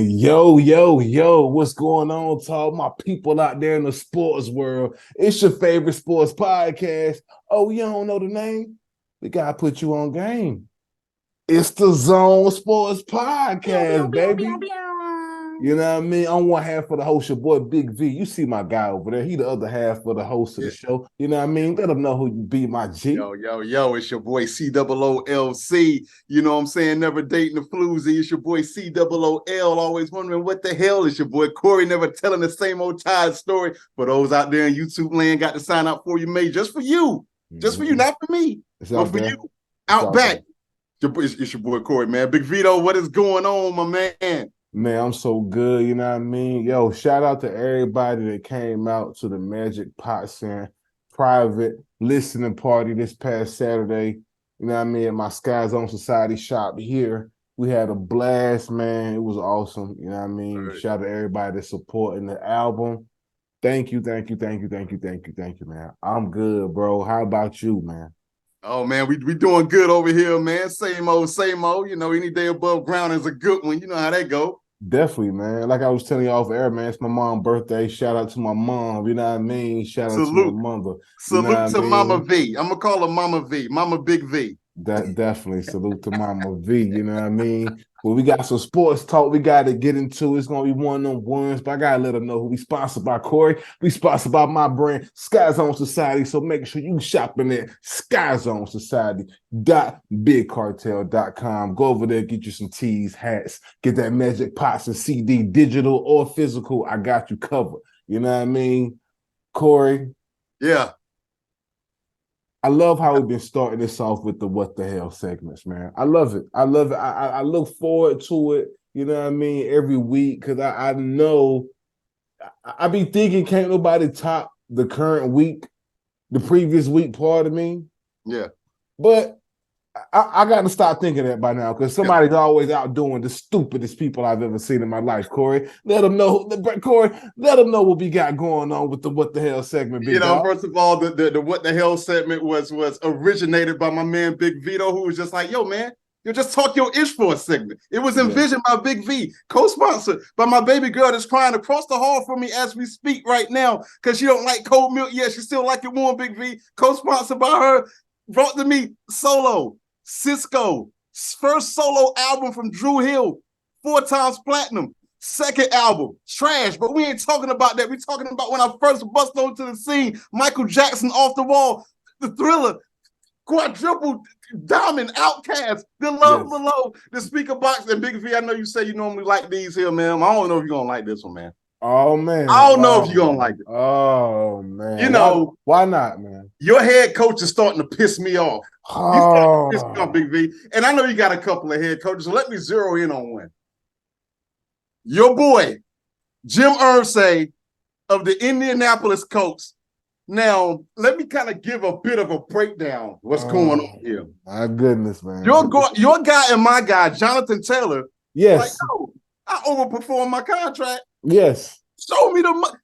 Yo, what's going on to all my people out there in the sports world? It's your favorite sports podcast. Oh, you don't know the name? We gotta put you on game. It's the Zone Sports Podcast, baby. You know what I mean? I'm one half of the host, your boy Big V. You see my guy over there. He the other half of the host of the show. You know what I mean? Let him know who you be, my G. Yo, it's your boy COOLC. You know what I'm saying? Never dating the floozy. It's your boy COOL. Always wondering what the hell is your boy Corey, never telling the same old tired story. For those out there in YouTube land, got to sign out for you, mate. Just for you. Just for you, not for me. But for you. Out back. It's your boy Corey, man. Big Vito, what is going on, my man? Man, I'm so good, you know what I mean? Yo, shout out to everybody that came out to the Magic Potsdam private listening party this past Saturday, you know what I mean, at my Skyzone.Society shop here. We had a blast, man. It was awesome, you know what I mean? Right. Shout out to everybody that's supporting the album. Thank you, man. I'm good, bro. How about you, man? Oh, man, we doing good over here, man. Same old. You know, any day above ground is a good one. You know how that go. Definitely, man. Like I was telling you off air, man, it's my mom's birthday. Shout out to my mom. You know what I mean? Shout out to my mother. Salute to Mama V. I'm going to call her Mama V. Mama Big V. Definitely salute to Mama V. You know what I mean? Well, we got some sports talk we got to get into. It's going to be one of them ones, but I got to let them know who we sponsored by, Corey. We sponsored by my brand, Skyzone.Society. So make sure you shopping at Skyzone.Society.bigcartel.com. Go over there, get you some tees, hats, get that Magic Pots and CD, digital or physical. I got you covered. You know what I mean? Corey? Yeah. I love how we've been starting this off with the what the hell segments, man. I love it. I look forward to it, you know what I mean, every week, because I know I be thinking can't nobody top the current week, the previous week, part of me. Yeah. But I got to stop thinking that by now, because somebody's always out doing the stupidest people I've ever seen in my life, Corey. Let them know, Corey, let them know what we got going on with the what the hell segment, big dog. First of all, the what the hell segment was originated by my man Big Vito, who was just like, yo, man, you just talk your ish for a segment. It was envisioned by Big V, co-sponsored by my baby girl that's crying across the hall from me as we speak right now, because she don't like cold milk yet. She still like it warm, Big V. Co-sponsored by her, brought to me Solo, Cisco, first solo album from Drew Hill, 4 times platinum. Second album, trash, but we ain't talking about that. We're talking about when I first bust onto the scene, Michael Jackson, Off the Wall, The Thriller, Quadruple Diamond, Outkast, The Love Below, The Speaker Box, and Big V. I know you say you normally like these here, man. I don't know if you're going to like this one, man. Oh, man. I don't know if you're going to like it. Oh, man. You know. Why not, man? Your head coach is starting to piss me off. Oh. You starting to piss me off, Big V. And I know you got a couple of head coaches, so let me zero in on one. Your boy, Jim Irsay of the Indianapolis Colts. Now, let me kind of give a bit of a breakdown of what's going on here. My goodness, man. Your guy and my guy, Jonathan Taylor. Yes. Like, yo, I overperformed my contract. Yes. Show me the money.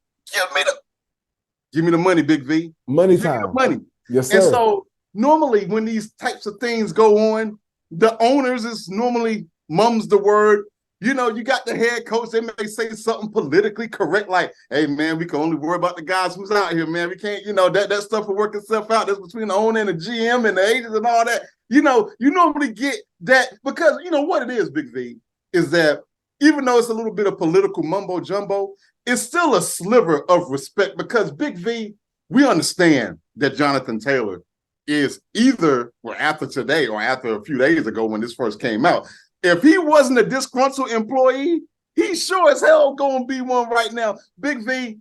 Give me the money, Big V. Money time. Give me the money. Yes, sir. And so normally when these types of things go on, the owners is normally mum's the word. You know, you got the head coach, they may say something politically correct, like, hey, man, we can only worry about the guys who's out here, man. We can't, that stuff will work itself out. That's between the owner and the GM and the agents and all that. You know, you normally get that because, you know, what it is, Big V, is that even though it's a little bit of political mumbo jumbo, it's still a sliver of respect because Big V, we understand that Jonathan Taylor is either, well, after today or after a few days ago when this first came out, if he wasn't a disgruntled employee, he sure as hell gonna be one right now. Big V,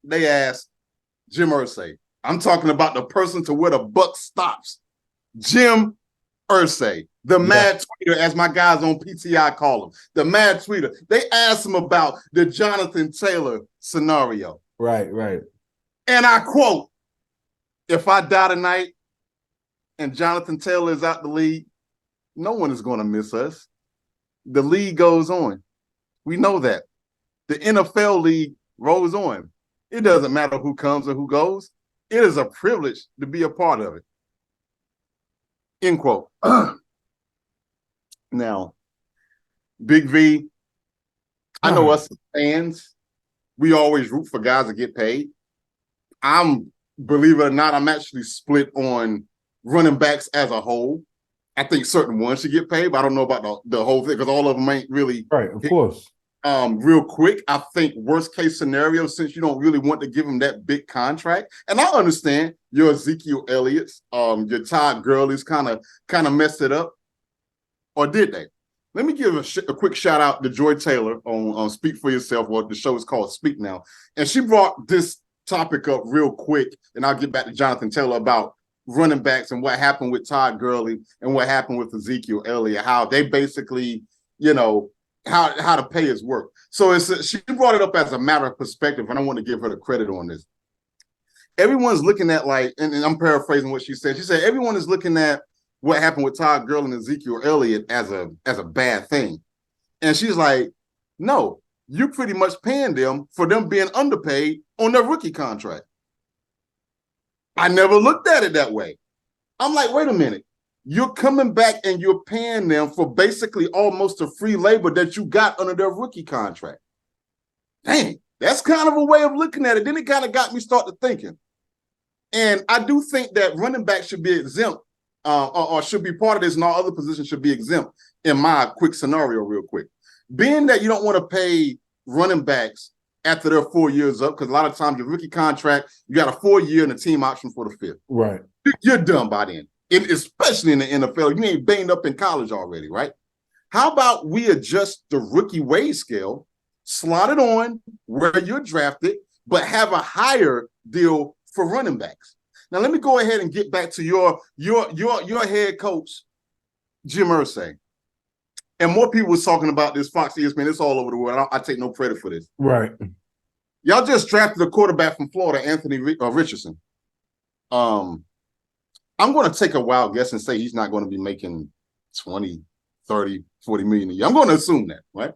they asked Jim Irsay. I'm talking about the person to where the buck stops. Jim Irsay, the mad tweeter, as my guys on PTI call him, the mad tweeter. They asked him about the Jonathan Taylor scenario. Right. And I quote, if I die tonight and Jonathan Taylor is out the league, no one is going to miss us. The league goes on. We know that. The NFL league rolls on. It doesn't matter who comes or who goes. It is a privilege to be a part of it. End quote. Now, Big V, I know us as fans, we always root for guys to get paid. Believe it or not, I'm actually split on running backs as a whole. I think certain ones should get paid, but I don't know about the whole thing because all of them ain't really right. Of course. Real quick, I think worst case scenario, since you don't really want to give him that big contract, and I understand your Ezekiel Elliott's, your Todd Gurley's kind of messed it up, or did they? Let me give a quick shout out to Joy Taylor on Speak for Yourself, or the show is called Speak Now, and she brought this topic up real quick, and I'll get back to Jonathan Taylor about running backs and what happened with Todd Gurley and what happened with Ezekiel Elliott, how they basically, how the payers work. So she brought it up as a matter of perspective, and I want to give her the credit on this. Everyone's looking at and I'm paraphrasing what she said. She said everyone is looking at what happened with Todd Gurley and Ezekiel Elliott as a bad thing. And she's like, no, you're pretty much paying them for them being underpaid on their rookie contract. I never looked at it that way. I'm like, wait a minute. You're coming back and you're paying them for basically almost a free labor that you got under their rookie contract. Dang, that's kind of a way of looking at it. Then it kind of got me started thinking. And I do think that running back should be exempt or should be part of this, and all other positions should be exempt in my quick scenario real quick. Being that you don't want to pay running backs after they're 4 years up, because a lot of times your rookie contract, you got a 4-year and a team option for the 5th. Right. You're done by then. Especially in the NFL, you ain't banged up in college already, right? How about we adjust the rookie wage scale, slot it on where you're drafted, but have a higher deal for running backs? Now, let me go ahead and get back to your head coach, Jim Irsay. And more people was talking about this. Fox ESPN, it's all over the world. I take no credit for this. Right. Y'all just drafted a quarterback from Florida, Anthony Richardson. I'm going to take a wild guess and say he's not going to be making 20, 30, 40 million a year. I'm going to assume that, right?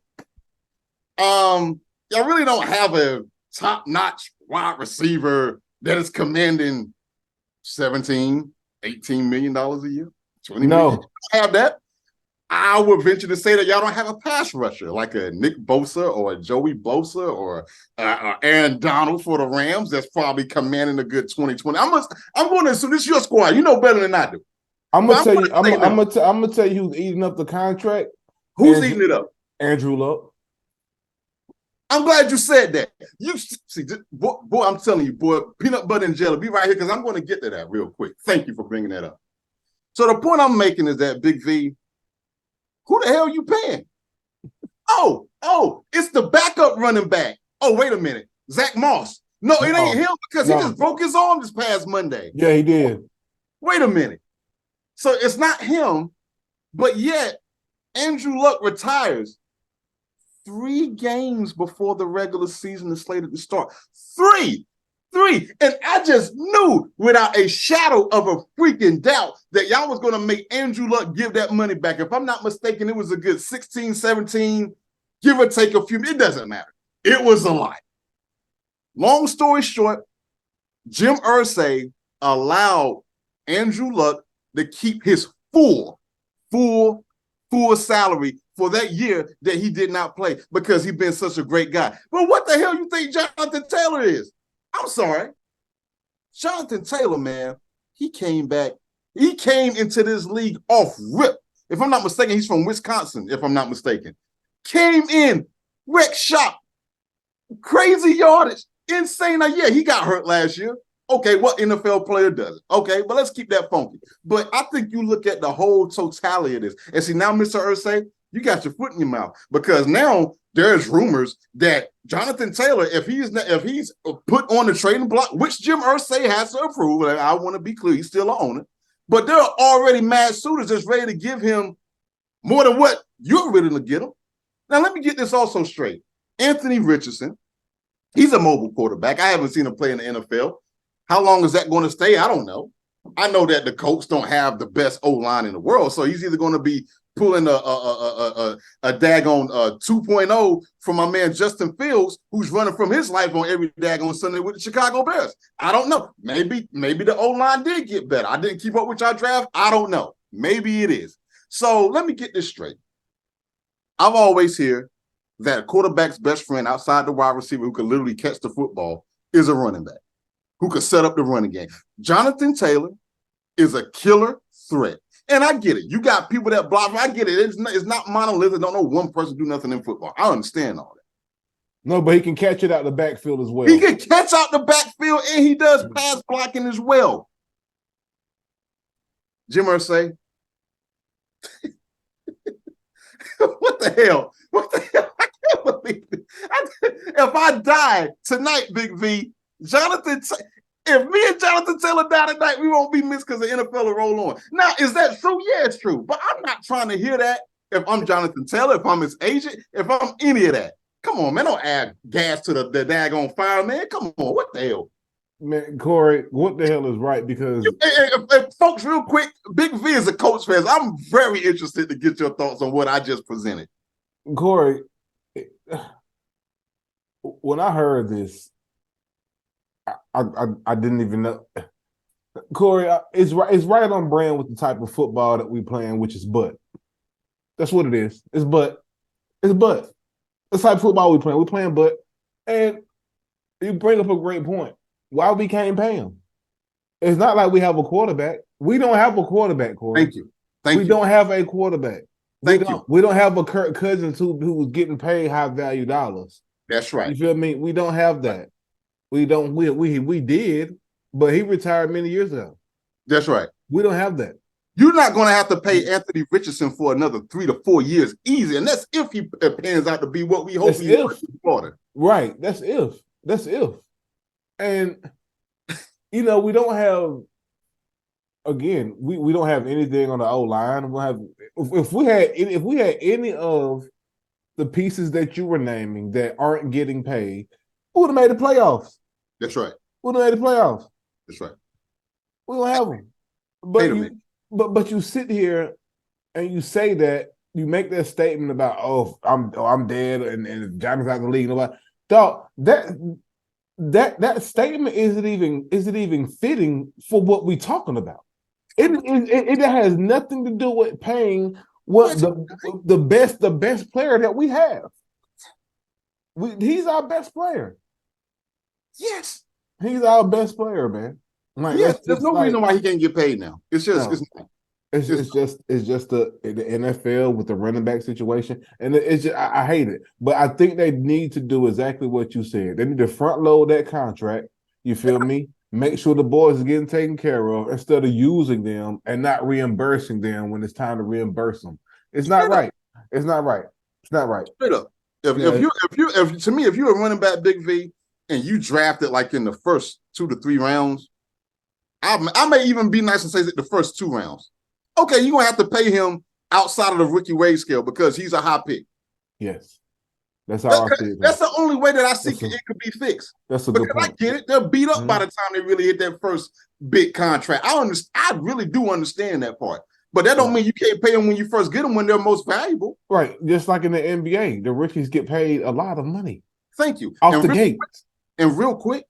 Y'all really don't have a top-notch wide receiver that is commanding 17, 18 million dollars a year. 20 million. You don't have that. I would venture to say that y'all don't have a pass rusher like a Nick Bosa or a Joey Bosa or Aaron Donald for the Rams that's probably commanding a good 2020. I'm going to assume this is your squad. You know better than I do. I'm gonna tell you who's eating up the contract. Who's eating it up? Andrew Luck. I'm glad you said that. You see, boy, I'm telling you, boy, peanut butter and jelly. Be right here because I'm going to get to that real quick. Thank you for bringing that up. So the point I'm making is that Big V, who the hell are you paying? Oh, it's the backup running back. Oh, wait a minute. Zach Moss. No, it ain't him because he just broke his arm this past Monday. Yeah, he did. Wait a minute. So it's not him, but yet Andrew Luck retires 3 games before the regular season is slated to start. 3. And I just knew without a shadow of a freaking doubt that y'all was going to make Andrew Luck give that money back. If I'm not mistaken, it was a good 16, 17, give or take a few. It doesn't matter. It was a lot. Long story short, Jim Irsay allowed Andrew Luck to keep his full salary for that year that he did not play because he's been such a great guy. But what the hell you think Jonathan Taylor is? I'm sorry. Jonathan Taylor, man, he came back. He came into this league off rip. If I'm not mistaken, he's from Wisconsin, if I'm not mistaken. Came in, wreck shop, crazy yardage, insane. Now, yeah, he got hurt last year. Okay, what NFL player does it? Okay, but let's keep that funky. But I think you look at the whole totality of this. And see, now, Mr. Irsay, you got your foot in your mouth because now there's rumors that Jonathan Taylor, if he's put on the trading block, which Jim Irsay has to approve, and I want to be clear, he's still an owner, but there are already mad suitors that's ready to give him more than what you're willing to get him. Now, let me get this also straight. Anthony Richardson, he's a mobile quarterback. I haven't seen him play in the NFL. How long is that going to stay? I don't know. I know that the Colts don't have the best O-line in the world, so he's either going to be pulling a daggone 2.0 from my man Justin Fields, who's running from his life on every daggone Sunday with the Chicago Bears. I don't know. Maybe the O-line did get better. I didn't keep up with y'all draft. I don't know. Maybe it is. So let me get this straight. I've always heard that a quarterback's best friend outside the wide receiver who can literally catch the football is a running back who can set up the running game. Jonathan Taylor is a killer threat. And I get it. You got people that block. I get it. It's not monolithic. Don't know one person do nothing in football. I understand all that. No, but he can catch it out the backfield as well. He can catch out the backfield, and he does pass blocking as well. Jim Irsay. What the hell? What the hell? I can't believe it. If I die tonight, Big V, if me and Jonathan Taylor die tonight, we won't be missed because the NFL will roll on. Now, is that true? Yeah, it's true. But I'm not trying to hear that if I'm Jonathan Taylor, if I'm his agent, if I'm any of that. Come on, man. Don't add gas to the daggone fire, man. Come on. What the hell? Man, Corey, what the hell is right? Because folks, real quick, Big V is a Colts fan. I'm very interested to get your thoughts on what I just presented. Corey, when I heard this, I didn't even know. Corey, it's right on brand with the type of football that we playing, which is butt. That's what it is. It's butt. It's butt. That's the type of football we playing. We're playing butt. And you bring up a great point. Why we can't pay him? It's not like we have a quarterback. We don't have a quarterback, Corey. Thank you. We don't have a quarterback. We don't have a Kirk Cousins who was getting paid high value dollars. That's right. You feel me? We don't have that. We did, but he retired many years ago. That's right. We don't have that. You're not going to have to pay Anthony Richardson for another 3 to 4 years easy, and that's if he pans out to be what we hope he is. Right. That's if. And we don't have. Again, we don't have anything on the O line. We'll have if we had any of the pieces that you were naming that aren't getting paid, we would have made the playoffs. That's right. We would have made the playoffs. That's right. We don't have them. But you sit here and you say that, you make that statement about I'm dead and Johnny's out of the league. Dog, that statement isn't even fitting for what we're talking about. It has nothing to do with paying what the best player that we have. He's our best player. Yes, he's our best player, man. Like, yes, there's no reason why he can't get paid now. It's just it's just the NFL with the running back situation, and I hate it. But I think they need to do exactly what you said. They need to front load that contract. You feel me? Make sure the boys are getting taken care of instead of using them and not reimbursing them when it's time to reimburse them. It's not right. It's not right. It's not right. Straight up. If you're a running back, Big V, and you drafted like in the first 2 to 3 rounds, I may even be nice and say that the first 2 rounds. Okay, you're gonna have to pay him outside of the rookie wage scale because he's a high pick. Yes. That's how I see it. That's the only way that I see it could be fixed. That's a good point. I get it. They're beat up by the time they really hit that first big contract. I really do understand that part. But that don't mean you can't pay them when you first get them when they're most valuable. Right. Just like in the NBA, the rookies get paid a lot of money. Thank you. Off the gate. And real quick,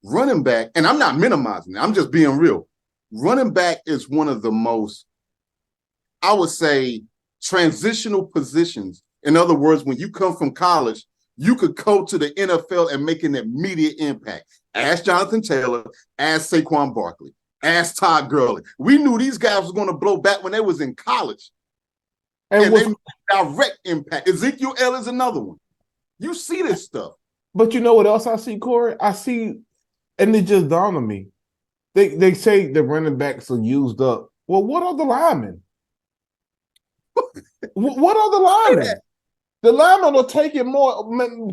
running back, and I'm not minimizing it, I'm just being real. Running back is one of the most, I would say, transitional positions. In other words, when you come from college, you could go to the NFL and make an immediate impact. Ask Jonathan Taylor, ask Saquon Barkley, ask Todd Gurley. We knew these guys were going to blow back when they was in college. And they made direct impact. Ezekiel Elliott is another one. You see this stuff. But you know what else I see, Corey? I see, and it just dawned on me. They say the running backs are used up. Well, what are the linemen? What are the linemen? The linemen are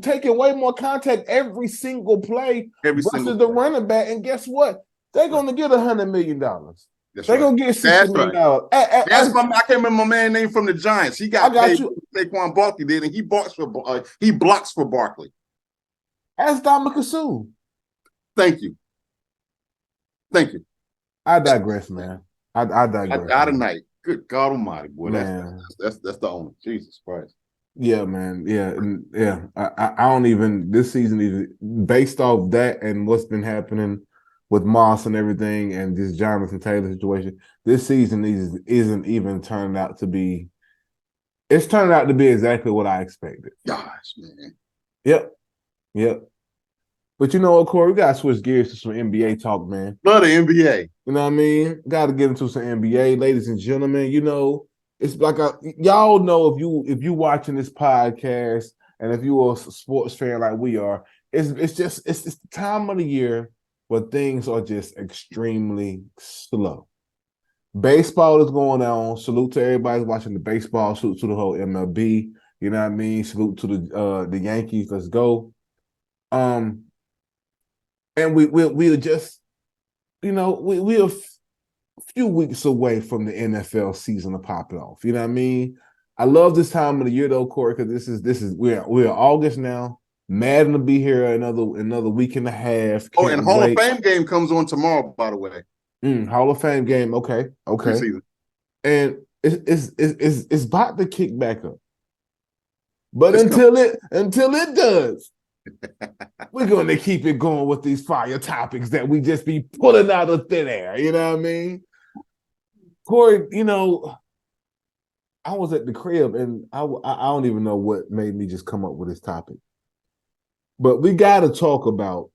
taking way more contact every single play versus the running back. And guess what? They're going to get $100 million. They're going to get $60 million. I can't remember my man's name from the Giants. He got paid. Saquon Barkley did, and he blocks for Barkley. Ask Dominic Sue. Thank you. I digress, man. I digress. Out of night. Good God Almighty, boy. That's the only. Jesus Christ. Yeah, man. Yeah. I don't even this season even based off that and what's been happening with Moss and everything and this Jonathan Taylor situation. This season isn't even turning out to be It's turning out to be exactly what I expected. Gosh, man. Yep. But you know what, Corey? We got to switch gears to some NBA talk, man. Love the NBA. You know what I mean? Got to get into some NBA, ladies and gentlemen. You know, it's like y'all know if you watching this podcast and if you are a sports fan like we are, it's the time of the year where things are just extremely slow. Baseball is going on. Salute to everybody watching the baseball. Salute to the whole MLB. You know what I mean? Salute to the Yankees. Let's go. And we're just, you know, we're a few weeks away from the NFL season to pop it off. You know what I mean? I love this time of the year though, Corey, because this is we're August now. Madden will be here another week and a half. Can't and Hall of Fame game comes on tomorrow, by the way. Hall of Fame game. Okay. Preseason. And it's about to kick back up. But until it does, we're gonna keep it going with these fire topics that we just be pulling out of thin air. You know what I mean? Corey, you know, I was at the crib and I don't even know what made me just come up with this topic. But we got to talk about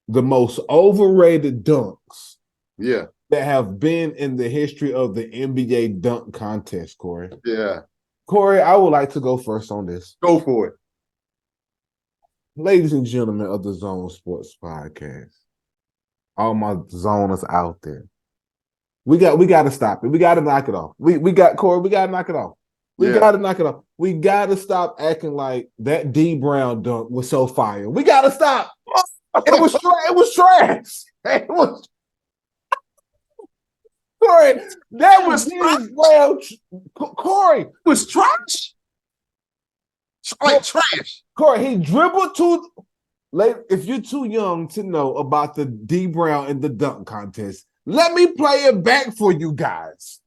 the most overrated dunks that have been in the history of the NBA dunk contest, Corey. Yeah. Corey, I would like to go first on this. Go for it. Ladies and gentlemen of the Zone Sports Podcast, all my zoners out there, we got to stop it. We got to knock it off. We got Corey. We got to knock it off. We got to knock it off. We got to stop acting like that D Brown dunk was so fire. We got to stop. It was trash. It was Corey. That was D Brown. Corey was trash. Like trash. Corey, he dribbled to. If you're too young to know about the D Brown and the dunk contest, let me play it back for you guys.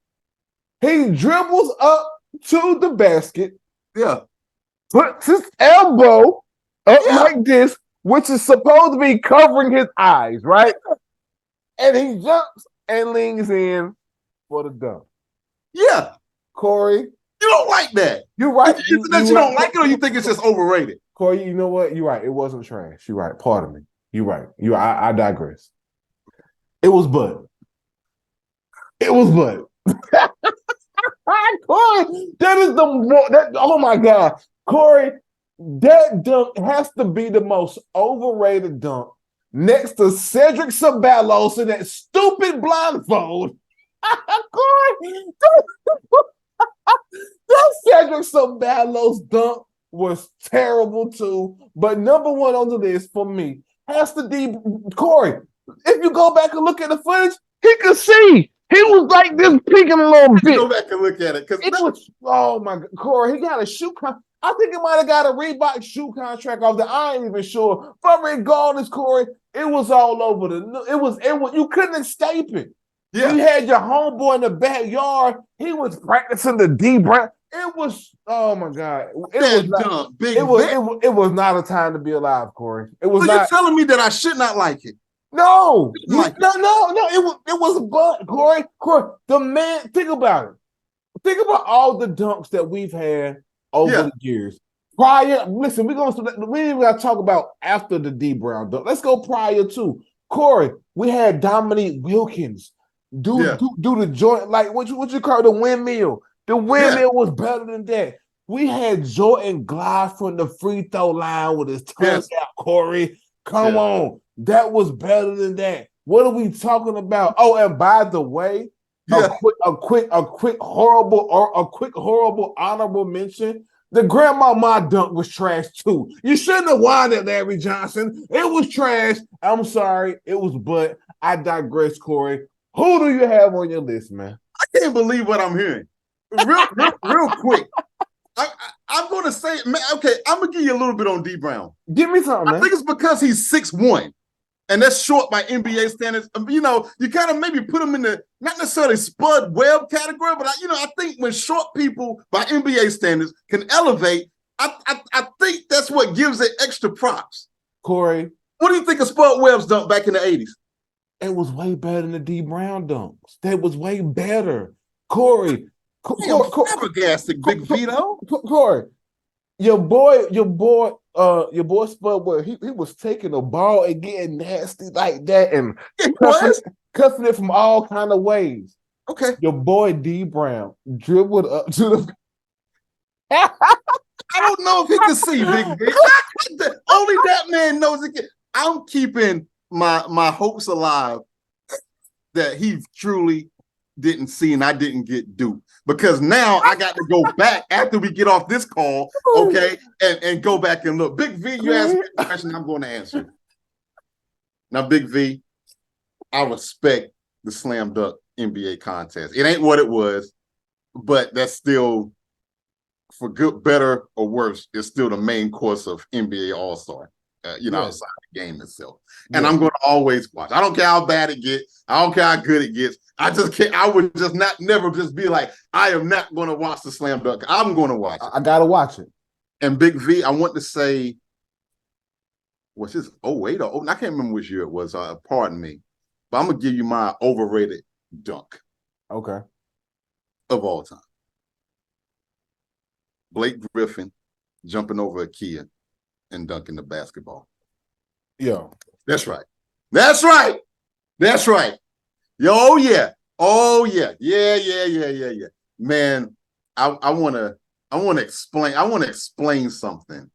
He dribbles up to the basket. Yeah. Puts his elbow up like this, which is supposed to be covering his eyes, right? And he jumps and leans in for the dunk. Yeah. Corey. You don't like that. You're right. You don't like it or you think it's just overrated? Corey, you know what? You're right. It wasn't trash. You're right. Pardon me. You're right. I digress. It was Bud. Corey, that is oh my God. Corey, that dunk has to be the most overrated dunk next to Cedric Ceballos in that stupid blindfold. Corey, that Cedric Ceballos dunk was terrible too. But number one on the list for me has to be Corey. If you go back and look at the footage, he could see. He was like this peeking a little bit. Go back and look at it. Oh my God. Corey, he got a shoe I think he might have got a Reebok shoe contract off there. I ain't even sure. But regardless, Corey, it was all over it was you couldn't escape it. Yeah. You had your homeboy in the backyard. He was practicing the D Brown. It was, oh my God. It was not a time to be alive, Corey. It was you're telling me that I should not like it. No. It was a bug, Corey. The man, think about it. Think about all the dunks that we've had over the years. Listen, we ain't got to talk about after the D Brown dunk. Let's go prior to. Corey, we had Dominique Wilkins do the joint, like what you call the windmill. The windmill was better than that. We had Jordan glide from the free throw line with his tongue out, Corey. Come on. That was better than that. What are we talking about? Oh, and by the way, a quick horrible honorable mention. The grandmama dunk was trash too. You shouldn't have won it, Larry Johnson. It was trash. I'm sorry. It was, but I digress, Corey. Who do you have on your list, man? I can't believe what I'm hearing. Real quick. I'm going to say, okay, I'm going to give you a little bit on D Brown. Give me something, man. I think it's because he's 6'1", and that's short by NBA standards. You know, you kind of maybe put him in the, not necessarily Spud Webb category, but I think when short people by NBA standards can elevate, I think that's what gives it extra props. Corey. What do you think of Spud Webb's dunk back in the 80s? It was way better than the D Brown dunks. That was way better. Corey, I am flabbergasted, Big Vito. Corey, your boy Spud, where he was taking the ball and getting nasty like that and cuffing it from all kind of ways. Okay. Your boy D Brown dribbled up to the. I don't know if he can see, Big V. Only that man knows it. I'm keeping my hopes alive that he truly didn't see and I didn't get duped. Because now I got to go back after we get off this call, okay, and go back and look. Big V, you asked me a question, I'm going to answer. Now, Big V, I respect the slam dunk NBA contest. It ain't what it was, but that's still, for good, better, or worse, it's still the main course of NBA All-Star, outside the game itself. And I'm going to always watch. I don't care how bad it gets. I don't care how good it gets. I just can't. I would just never just be like, I am not going to watch the slam dunk. I'm going to watch it. I got to watch it. And Big V, I want to say, what's this? I can't remember which year it was. Pardon me. But I'm going to give you my overrated dunk. Okay. Of all time. Blake Griffin jumping over a kid and dunking the basketball. Yeah. That's right. That's right. That's right. Oh yeah. Oh yeah. Yeah. Man, I wanna explain something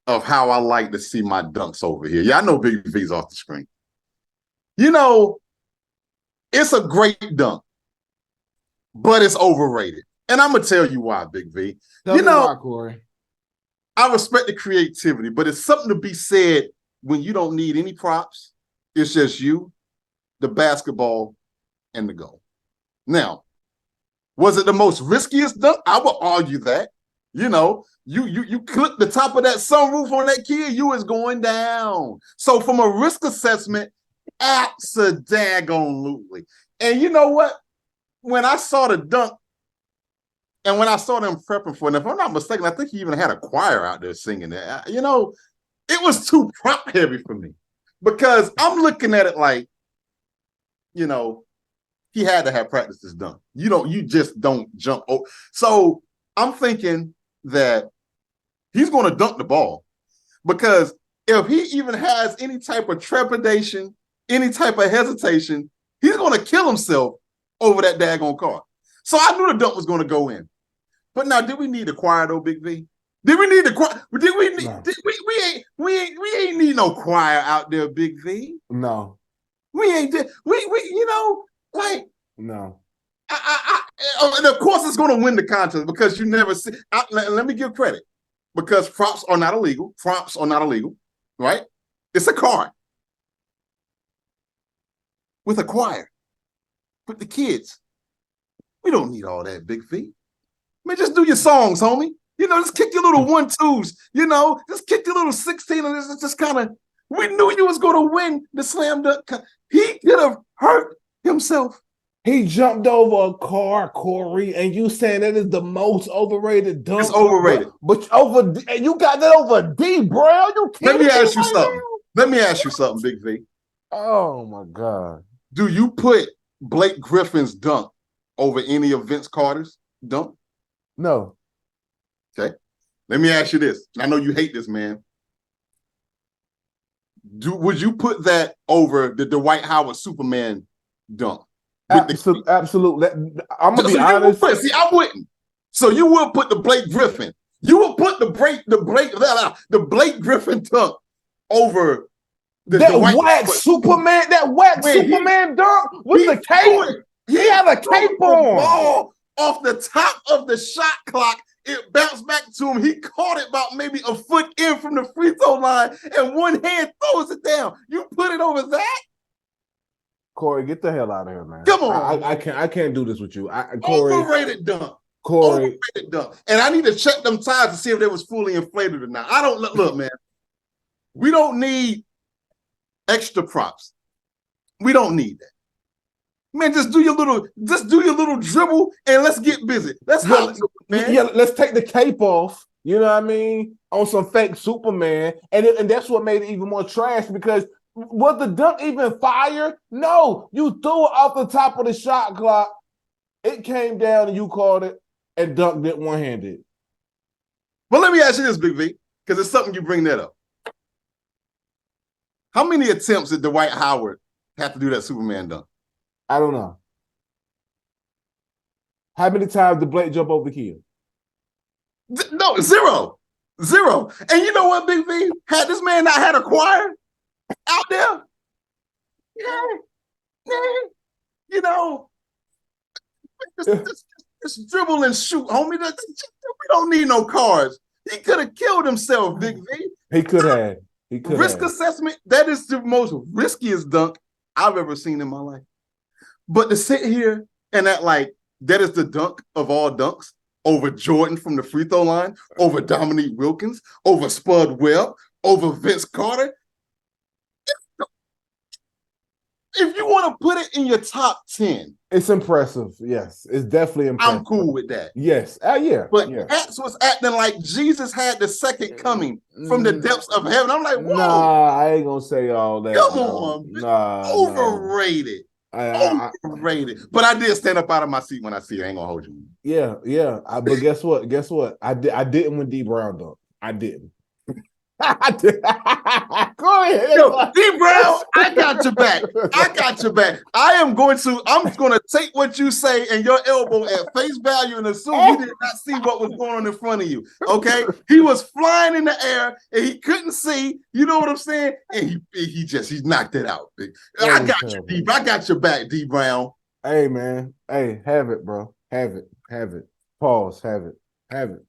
of how I like to see my dunks over here. Yeah, I know Big V's off the screen. It's a great dunk, but it's overrated. And I'm gonna tell you why, Big V. Tell me why, Corey. I respect the creativity, but it's something to be said when you don't need any props. It's just you, the basketball, and the goal. Now, was it the most riskiest dunk? I would argue that. You clip the top of that sunroof on that kid, you is going down. So from a risk assessment, abso-daggone-lutely. And you know what? When I saw the dunk, and when I saw them prepping for it, if I'm not mistaken, I think he even had a choir out there singing it. It was too prop heavy for me because I'm looking at it like, he had to have practiced this dunk. You just don't jump. So I'm thinking that he's going to dunk the ball because if he even has any type of trepidation, any type of hesitation, he's going to kill himself over that daggone car. So I knew the dunk was going to go in. But now, did we need a choir though, Big V? Did we need the choir? Did we need? No. We ain't need no choir out there, Big V. No, we ain't. no. And of course, it's going to win the contest because you never see. Let me give credit because props are not illegal. Props are not illegal, right? It's a card with a choir, with the kids. We don't need all that, Big V. Man, just do your songs, homie. Just kick your little 1-2s. Just kick your little 16. And just kind of, we knew you was going to win the slam dunk. He could have hurt himself. He jumped over a car, Corey, and you saying that is the most overrated dunk. It's overrated. But you got that over D Brown. You Let me ask you something. Let me ask you something, Big V. Oh my God. Do you put Blake Griffin's dunk over any of Vince Carter's dunk? No. Okay. Let me ask you this. I know you hate this, man. Would you put that over the Dwight Howard Superman dunk? Absolutely. I'm gonna be honest. I wouldn't. So you would put the Blake Griffin. You would put the Blake Griffin dunk over that whack Superman. That whack Superman dunk with the cape. He had a cape on. Off the top of the shot clock, it bounced back to him. He caught it about maybe a foot in from the free throw line, and one hand throws it down. You put it over that? Corey, get the hell out of here, man. Come on. I can't do this with you. Corey, overrated dunk. Corey. Overrated dunk. And I need to check them tires to see if they was fully inflated or not. I don't look, man. We don't need extra props. We don't need that. Man, just do your little dribble and let's get busy. Let's man. Yeah, let's take the cape off. You know what I mean? On some fake Superman, and that's what made it even more trash because was the dunk even fire? No, you threw it off the top of the shot clock, It came down and you called it and dunked it one-handed. But let me ask you this, Big V, because it's something you bring that up. How many attempts did Dwight Howard have to do that Superman dunk? I don't know. How many times did Blake jump over the kid? No, zero. Zero. And you know what, Big V? Had this man not had a choir out there, you know, just dribble and shoot, homie. We don't need no cards. He could have killed himself, Big V. He could have. Risk assessment, that is the most riskiest dunk I've ever seen in my life. But to sit here and act like that is the dunk of all dunks over Jordan from the free throw line, over Dominique Wilkins, over Spud Webb, over Vince Carter. If you want to put it in your top 10, it's impressive. Yes, it's definitely impressive. I'm cool with that. Yes. Yeah. But yeah. Ats was acting like Jesus had the second coming from the depths of heaven. I'm like, whoa. Nah, I ain't gonna say all that. Come on. Nah. Overrated. Overrated. But I did stand up out of my seat when I see it. I ain't gonna hold you. Yeah. But guess what? I didn't when D Brown dunked. I didn't. I did. Go ahead. Yo, D Brown, I got your back. I'm going to take what you say and your elbow at face value and assume you did not see what was going on in front of you. Okay? He was flying in the air and he couldn't see. You know what I'm saying? And he knocked it out. I got you, D. I got your back, D Brown. Hey, man. Hey, have it, bro. Have it. Pause. Have it. You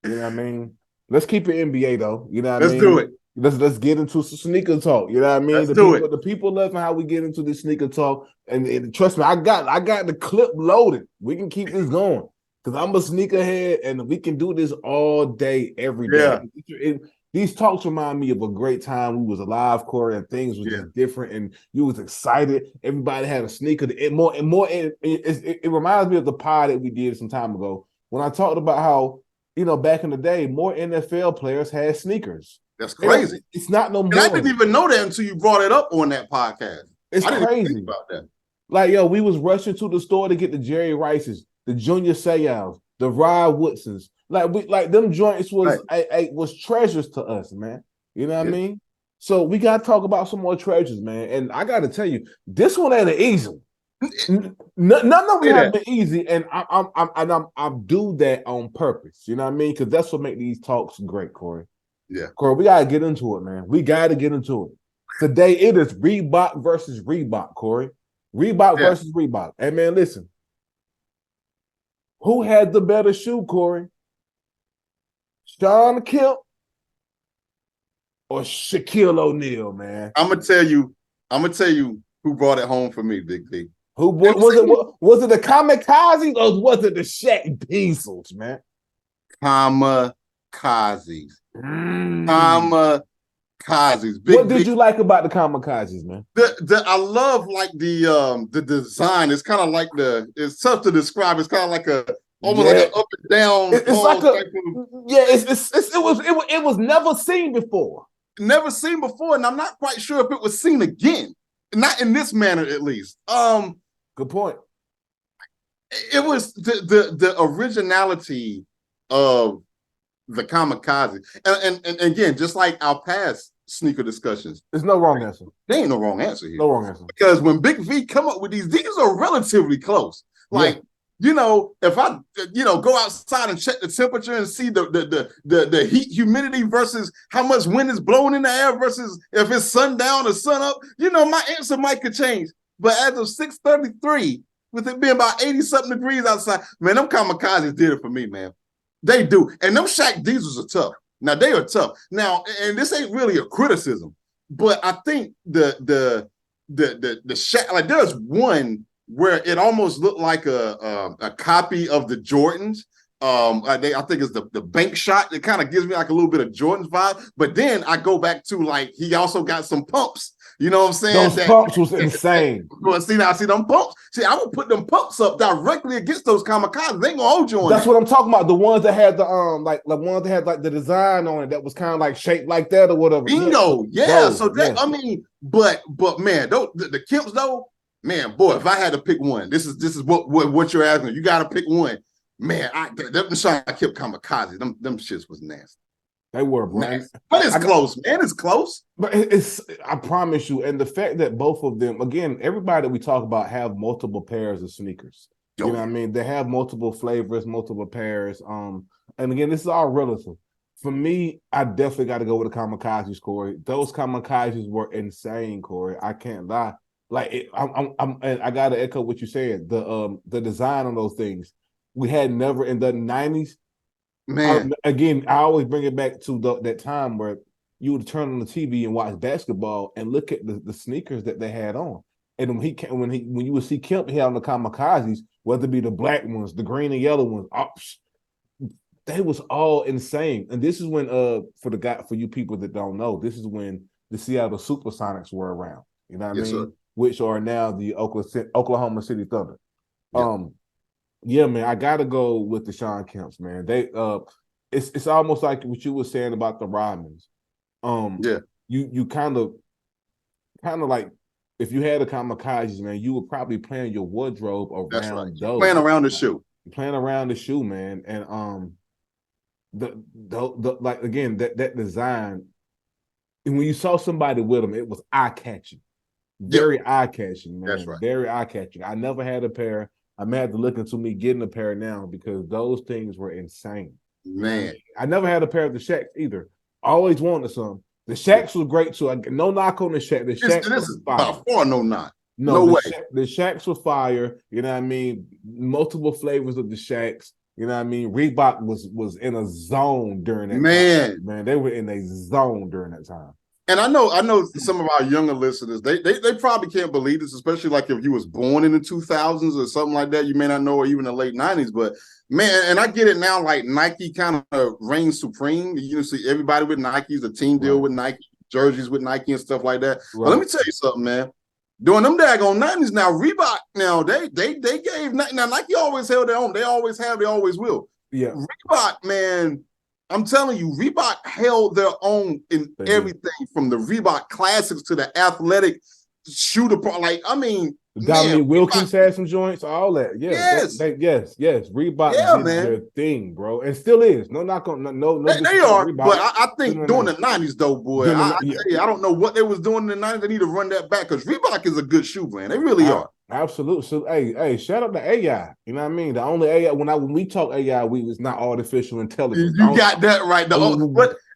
know what I mean? Let's keep it NBA though. You know what I mean? Let's do it. Let's get into some sneaker talk. You know what I mean? The people loving how we get into this sneaker talk. And trust me, I got the clip loaded. We can keep this going. Because I'm a sneakerhead and we can do this all day, every day. Yeah. These talks remind me of a great time. We was alive, Corey, and things were just different, and you was excited. Everybody had a sneaker. It reminds me of the pod that we did some time ago when I talked about how, you know, back in the day, more NFL players had sneakers. That's crazy. It's not no more. And I didn't even know that until you brought it up on that podcast. It's I didn't crazy even think about that. Like, yo, we was rushing to the store to get the Jerry Rices, the Junior Seau's, the Rod Woodsons. Like them joints was treasures to us, man. You know what I mean? So we gotta talk about some more treasures, man. And I gotta tell you, this one ain't an easy one. None of them have been easy, and I'm do that on purpose. You know what I mean? Because that's what make these talks great, Corey. Yeah, Corey, we gotta get into it, man. We gotta get into it. Today it is Reebok versus Reebok, Corey. Reebok versus Reebok. Hey, man, listen. Who had the better shoe, Corey? Shawn Kemp or Shaquille O'Neal, man? I'm gonna tell you who brought it home for me, Big D. Who was it the Kamikazes or was it the Shaq Diesels, man? Kamikazes. Kamikazes. What did you like about the Kamikazes, man? I love like the design. It's kind of like it's tough to describe. It's kind of like almost like an up and down. It's like it was never seen before. Never seen before, and I'm not quite sure if it was seen again. Not in this manner, at least. Good point. It was the originality of the Kamikaze, and again, just like our past sneaker discussions, there's no wrong answer. There ain't no wrong answer here. No wrong answer. Because when Big V come up with these are relatively close. Like, you know, if I go outside and check the temperature and see the heat humidity versus how much wind is blowing in the air versus if it's sundown or sun up, you know, my answer might could change. But as of 6:33, with it being about 80-something degrees outside, man, them Kamikazes did it for me, man. They do. And them Shaq Diesels are tough. Now, they are tough. Now, and this ain't really a criticism, but I think the Shaq, like there's one where it almost looked like a copy of the Jordans. I think it's the bank shot. It kind of gives me like a little bit of Jordan's vibe. But then I go back to like he also got some pumps. You know what I'm saying? Those pumps was insane. See them pumps. See, I would put them pumps up directly against those Kamikazes. They ain't gonna hold you on. That's what I'm talking about. The ones that had the ones that had like the design on it that was kind of like shaped like that or whatever. Bingo, yeah. So that I mean, but man, the Kemps though. man, boy, if I had to pick one, this is what you're asking. You got to pick one. Man, them Shawn Kemps kamikaze. Them shits was nasty. They were, bro. Nasty. But it's close, man. It's close. But it's, I promise you, and the fact that both of them, again, everybody that we talk about have multiple pairs of sneakers. You know what I mean? They have multiple flavors, multiple pairs. And again, this is all relative. For me, I definitely got to go with the kamikazes, Corey. Those kamikazes were insane, Corey. I can't lie. Like I gotta echo what you said. The design on those things, we had never in the 90s. Man, Again, I always bring it back to that time where you would turn on the TV and watch basketball and look at the sneakers that they had on. And when you would see Kemp, he had on the kamikazes, whether it be the black ones, the green and yellow ones, they was all insane. And this is when for you people that don't know, this is when the Seattle Supersonics were around. You know what I mean? Sir. Which are now the Oklahoma City Thunder. Yeah. Yeah, man, I gotta go with the Shawn Kemps, man. They it's almost like what you were saying about the Rodmans. Yeah. You kind of like, if you had a kamikazes, man, you would probably plan your wardrobe around those. Playing around the shoe. Playing around the shoe, man. And the like, again, that design, and when you saw somebody with them, it was eye-catching. Very eye-catching, man. That's right. Very eye-catching. I never had a pair. I may have to look into me getting a pair now because those things were insane. Man. I never had a pair of the Shaqs either. Always wanted some. The Shaqs were great too. No knock on the Shaq. The Shaqs this is by far no knock. No way. The Shaqs were fire. You know what I mean? Multiple flavors of the Shaqs. You know what I mean? Reebok was in a zone during that time. Man, they were in a zone during that time. And I know some of our younger listeners, they probably can't believe this, especially like if you was born in the 2000s or something like that. You may not know, or even the late 90s, but man, and I get it now, like Nike kind of reigns supreme. You see everybody with Nikes, a team deal with Nike, jerseys with Nike and stuff like that. Right. But let me tell you something, man. During them daggone 90s now, Reebok, now they gave, now Nike always held their own. They always have, they always will. Yeah. Reebok, man, I'm telling you, Reebok held their own in everything from the Reebok Classics to the athletic shooter part. Like, I mean, Dominique Wilkins had some joints, all that. Yeah, yes, yes. Reebok did their thing, bro, and still is. No knock on no. They are, Reebok. But I think during the 90s, though, boy, I tell you, I don't know what they was doing in the 90s. They need to run that back because Reebok is a good shoe brand. They really are. Absolutely. So, hey, shout out to AI. You know what I mean? The only AI when we talk AI, it's not artificial intelligence. You got that right.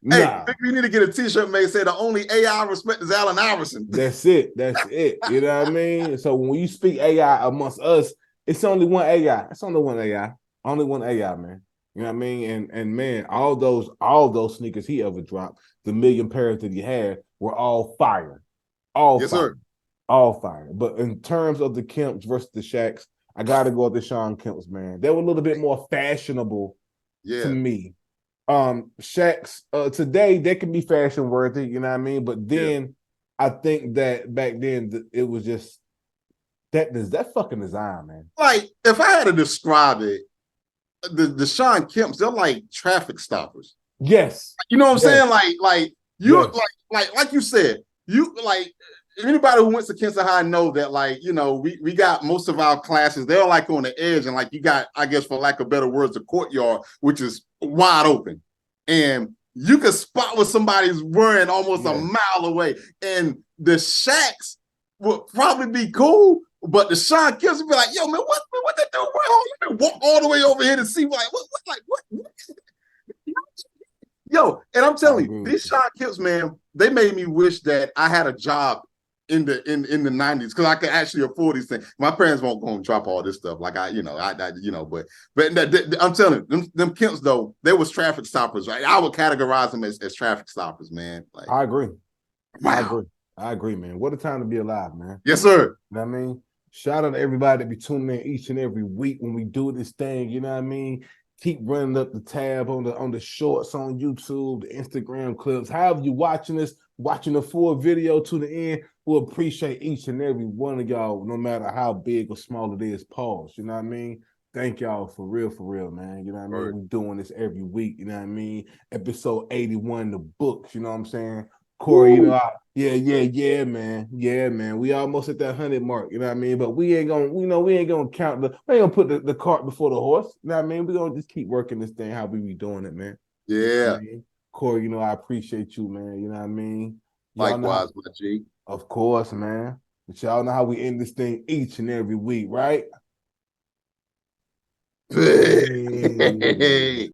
Hey, we need to get a T-shirt made say the only AI I respect is Allen Iverson. That's it. You know what I mean? So when you speak AI amongst us, it's only one AI. It's only one AI. Only one AI, man. You know what I mean? And man, all those sneakers he ever dropped, the million pairs that he had, were all fire. Yes, fire. Sir. All fire. But in terms of the Kemps versus the Shaqs, I got to go with the Shawn Kemps, man. They were a little bit more fashionable to me. Shaqs today, they can be fashion worthy, you know what I mean? But then I think that back then it was just that fucking design, man. Like, if I had to describe it, the Shawn Kemps, they're like traffic stoppers. Yes. You know what I'm saying? Like you like you said, you like anybody who went to Kinston High know that, like, you know, we got most of our classes, they're like on the edge, and like you got, I guess for lack of better words, the courtyard, which is wide open. And you can spot what somebody's wearing almost a mile away. And the Shaqs would probably be cool, but the Shawn Kemps would be like, yo, man, what they do? You walk all the way over here to see what? Yo, and I'm telling you, these Shawn Kemps, man, they made me wish that I had a job in the 90s because I could actually afford these things. My parents won't go and drop all this stuff. Like but I'm telling you, them Kemps though, they was traffic stoppers, right? I would categorize them as traffic stoppers, man. Like, I agree. Wow. I agree, man. What a time to be alive, man. Yes, sir. You know what I mean? Shout out to everybody that be tuning in each and every week when we do this thing. You know what I mean? Keep running up the tab on the shorts on YouTube, the Instagram clips. However you watching this, watching the full video to the end, we'll appreciate each and every one of y'all, no matter how big or small it is. Pause. You know what I mean? Thank y'all for real, man. You know what I mean? We're doing this every week. You know what I mean? Episode 81, the books. You know what I'm saying? Corey, yeah, man. Yeah, man. We almost at that 100 mark, you know what I mean? But we ain't gonna, we ain't gonna we ain't gonna put the cart before the horse, you know what I mean? We're gonna just keep working this thing how we be doing it, man. You know what Yeah. I mean? Corey, I appreciate you, man. You know what I mean? Y'all know how, Likewise, my G. of course, man. But y'all know how we end this thing each and every week, right? Hey.